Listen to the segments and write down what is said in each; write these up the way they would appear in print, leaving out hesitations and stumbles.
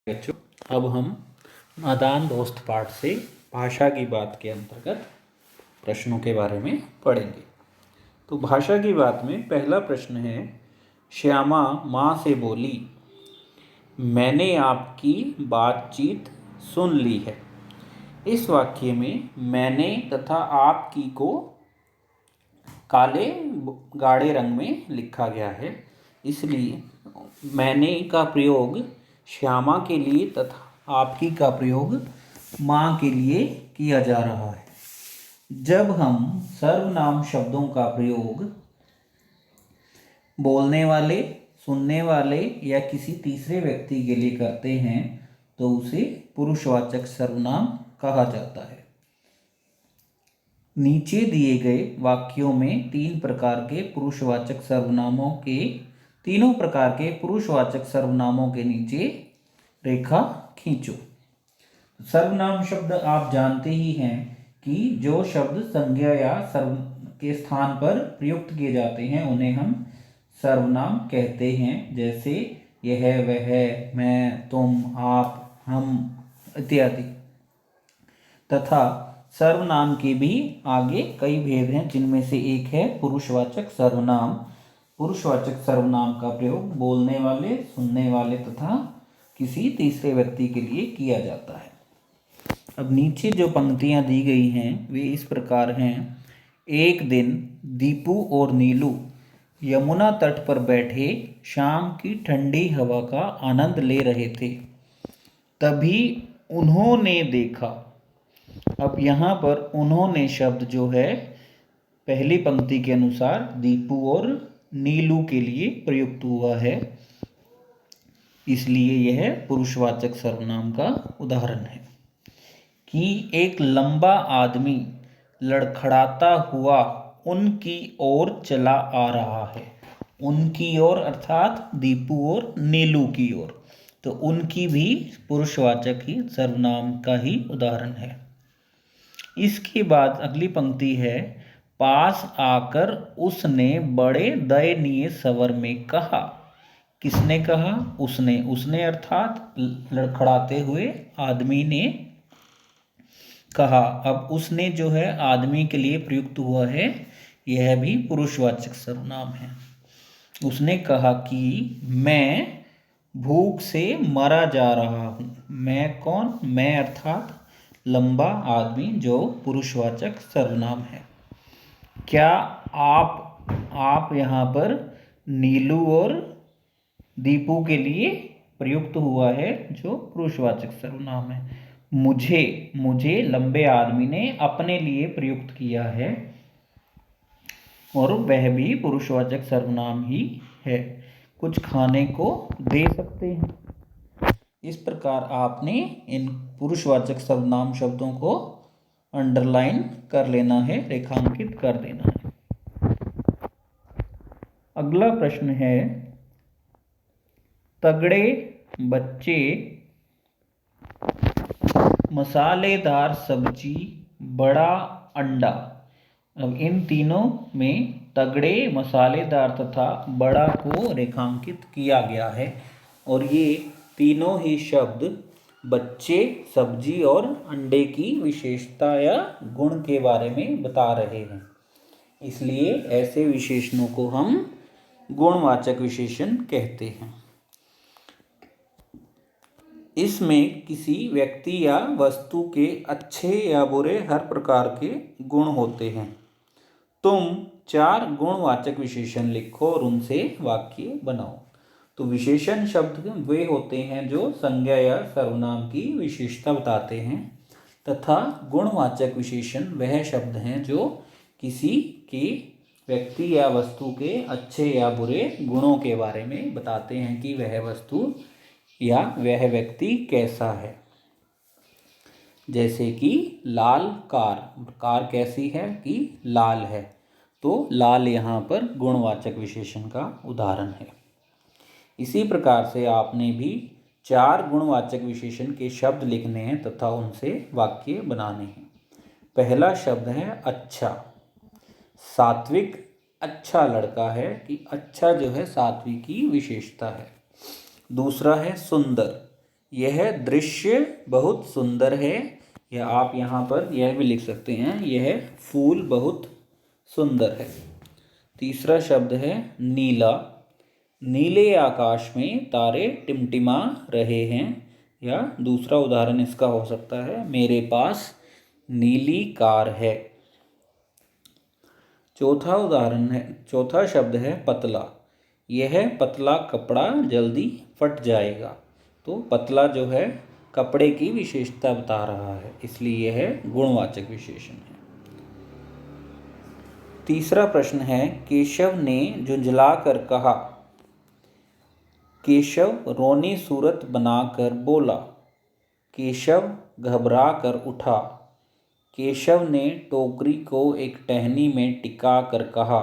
बच्चों, अब हम नादान दोस्त पाठ से भाषा की बात के अंतर्गत प्रश्नों के बारे में पढ़ेंगे। तो भाषा की बात में पहला प्रश्न है, श्यामा माँ से बोली, मैंने आपकी बातचीत सुन ली है। इस वाक्य में मैंने तथा आपकी को काले गाढ़े रंग में लिखा गया है, इसलिए मैंने का प्रयोग श्यामा के लिए तथा आपकी का प्रयोग माँ के लिए किया जा रहा है। जब हम सर्वनाम शब्दों का प्रयोग बोलने वाले, सुनने वाले या किसी तीसरे व्यक्ति के लिए करते हैं तो उसे पुरुषवाचक सर्वनाम कहा जाता है। नीचे दिए गए वाक्यों में तीनों प्रकार के पुरुषवाचक सर्वनामों के नीचे रेखा खींचो। सर्वनाम शब्द आप जानते ही हैं कि जो शब्द संज्ञा या सर्व के स्थान पर प्रयुक्त किए जाते हैं उन्हें हम सर्वनाम कहते हैं, जैसे यह, वह, मैं, तुम, आप, हम इत्यादि। तथा सर्वनाम के भी आगे कई भेद हैं, जिनमें से एक है पुरुषवाचक सर्वनाम। पुरुषवाचक सर्वनाम का प्रयोग बोलने वाले, सुनने वाले तथा किसी तीसरे व्यक्ति के लिए किया जाता है। अब नीचे जो पंक्तियां दी गई हैं वे इस प्रकार हैं। एक दिन दीपू और नीलू यमुना तट पर बैठे शाम की ठंडी हवा का आनंद ले रहे थे। तभी उन्होंने देखा। अब यहाँ पर उन्होंने शब्द जो है पहली पंक्ति के अनुसार दीपू और नीलू के लिए प्रयुक्त हुआ है, इसलिए यह पुरुषवाचक सर्वनाम का उदाहरण है। कि एक लंबा आदमी लड़खड़ाता हुआ उनकी ओर चला आ रहा है। उनकी ओर अर्थात दीपू और नीलू की ओर, तो उनकी भी पुरुषवाचक ही सर्वनाम का ही उदाहरण है। इसके बाद अगली पंक्ति है, पास आकर उसने बड़े दयनीय स्वर में कहा। किसने कहा? उसने अर्थात लड़खड़ाते हुए आदमी ने कहा। अब उसने जो है आदमी के लिए प्रयुक्त हुआ है, यह भी पुरुषवाचक सर्वनाम है। उसने कहा कि मैं भूख से मरा जा रहा हूँ। मैं कौन? मैं अर्थात लंबा आदमी, जो पुरुषवाचक सर्वनाम है। क्या आप यहाँ पर नीलू और दीपू के लिए प्रयुक्त हुआ है, जो पुरुषवाचक सर्वनाम है। मुझे लंबे आदमी ने अपने लिए प्रयुक्त किया है, और वह भी पुरुषवाचक सर्वनाम ही है। कुछ खाने को दे सकते हैं। इस प्रकार आपने इन पुरुषवाचक सर्वनाम शब्दों को अंडरलाइन कर लेना है, रेखांकित कर देना है। अगला प्रश्न है, तगड़े बच्चे, मसालेदार सब्जी, बड़ा अंडा। अब इन तीनों में तगड़े, मसालेदार तथा बड़ा को रेखांकित किया गया है, और ये तीनों ही शब्द बच्चे, सब्जी और अंडे की विशेषता या गुण के बारे में बता रहे हैं। इसलिए ऐसे विशेषणों को हम गुणवाचक विशेषण कहते हैं। इसमें किसी व्यक्ति या वस्तु के अच्छे या बुरे हर प्रकार के गुण होते हैं। तुम 4 गुणवाचक विशेषण लिखो और उनसे वाक्य बनाओ। तो विशेषण शब्द वे होते हैं जो संज्ञा या सर्वनाम की विशेषता बताते हैं, तथा गुणवाचक विशेषण वह शब्द हैं जो किसी के व्यक्ति या वस्तु के अच्छे या बुरे गुणों के बारे में बताते हैं कि वह वस्तु या वह व्यक्ति कैसा है। जैसे कि लाल कार कैसी है? कि लाल है। तो लाल यहाँ पर गुणवाचक विशेषण का उदाहरण है। इसी प्रकार से आपने भी 4 गुणवाचक विशेषण के शब्द लिखने हैं तथा उनसे वाक्य बनाने हैं। पहला शब्द है अच्छा। सात्विक अच्छा लड़का है, कि अच्छा जो है सात्विक की विशेषता है। दूसरा है सुंदर, यह दृश्य बहुत सुंदर है, या आप यहाँ पर यह भी लिख सकते हैं, यह फूल बहुत सुंदर है। तीसरा शब्द है नीला। नीले आकाश में तारे टिमटिमा रहे हैं, या दूसरा उदाहरण इसका हो सकता है, मेरे पास नीली कार है। चौथा शब्द है पतला। यह पतला कपड़ा जल्दी फट जाएगा। तो पतला जो है कपड़े की विशेषता बता रहा है, इसलिए यह गुणवाचक विशेषण है। तीसरा प्रश्न है केशव ने झुंझलाकर कहा। केशव रोनी सूरत बनाकर बोला। केशव घबरा कर उठा। केशव ने टोकरी को एक टहनी में टिका कर कहा।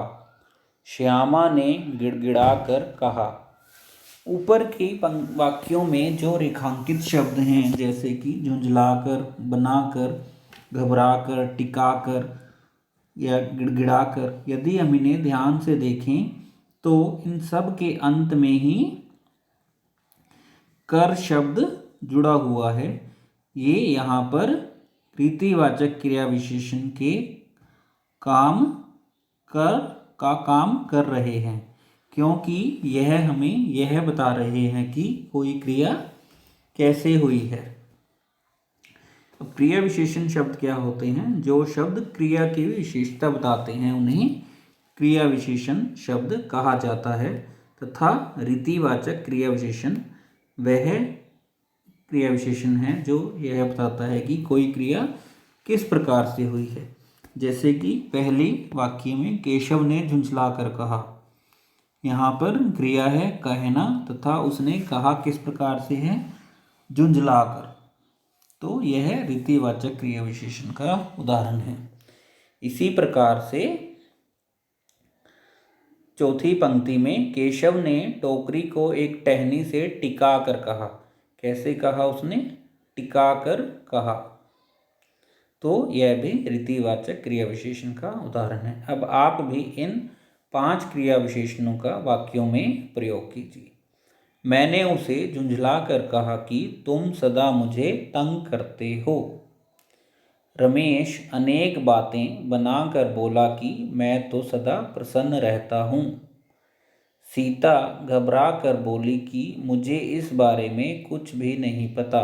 श्यामा ने गिड़गिड़ाकर कहा। ऊपर के वाक्यों में जो रेखांकित शब्द हैं, जैसे कि झुंझलाकर, बनाकर, घबराकर, टिकाकर या गिड़गिड़ाकर, यदि हम इन्हें ध्यान से देखें तो इन सब के अंत में ही कर शब्द जुड़ा हुआ है। ये यहाँ पर रीतिवाचक क्रिया विशेषण के काम कर रहे हैं, क्योंकि यह हमें यह बता रहे हैं कि कोई क्रिया कैसे हुई है। क्रिया विशेषण शब्द क्या होते हैं? जो शब्द क्रिया की विशेषता बताते हैं उन्हें क्रिया विशेषण शब्द कहा जाता है, तथा रीतिवाचक क्रिया विशेषण वह क्रिया विशेषण है जो यह बताता है कि कोई क्रिया किस प्रकार से हुई है। जैसे कि पहले वाक्य में केशव ने झुंझलाकर कहा, यहाँ पर क्रिया है कहना, तथा उसने कहा किस प्रकार से है? झुंझलाकर। तो यह रीतिवाचक क्रिया विशेषण का उदाहरण है। इसी प्रकार से चौथी पंक्ति में केशव ने टोकरी को एक टहनी से टिका कर कहा। कैसे कहा उसने? टिका कर कहा। तो यह भी रीतिवाचक क्रिया विशेषण का उदाहरण है। अब आप भी इन 5 क्रिया विशेषणों का वाक्यों में प्रयोग कीजिए। मैंने उसे झुंझला कर कहा कि तुम सदा मुझे तंग करते हो। रमेश अनेक बातें बनाकर बोला कि मैं तो सदा प्रसन्न रहता हूँ। सीता घबरा कर बोली कि मुझे इस बारे में कुछ भी नहीं पता।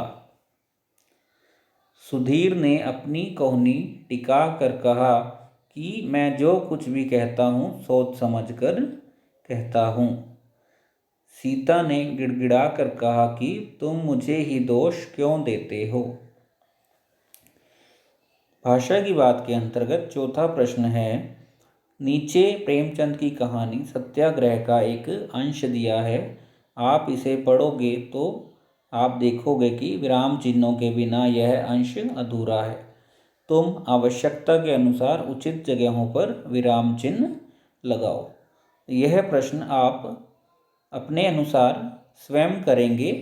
सुधीर ने अपनी कोहनी टिका कर कहा कि मैं जो कुछ भी कहता हूँ सोच समझ कर कहता हूँ। सीता ने गिड़गिड़ा कर कहा कि तुम मुझे ही दोष क्यों देते हो। भाषा की बात के अंतर्गत चौथा प्रश्न है, नीचे प्रेमचंद की कहानी सत्याग्रह का एक अंश दिया है। आप इसे पढ़ोगे तो आप देखोगे कि विराम चिन्हों के बिना यह अंश अधूरा है। तुम आवश्यकता के अनुसार उचित जगहों पर विराम चिन्ह लगाओ। यह प्रश्न आप अपने अनुसार स्वयं करेंगे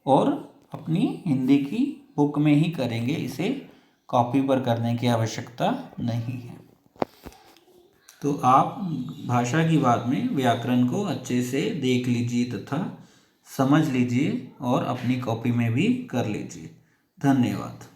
और अपनी हिंदी की बुक में ही करेंगे। इसे कॉपी पर करने की आवश्यकता नहीं है। तो आप भाषा की बात में व्याकरण को अच्छे से देख लीजिए तथा समझ लीजिए और अपनी कॉपी में भी कर लीजिए। धन्यवाद।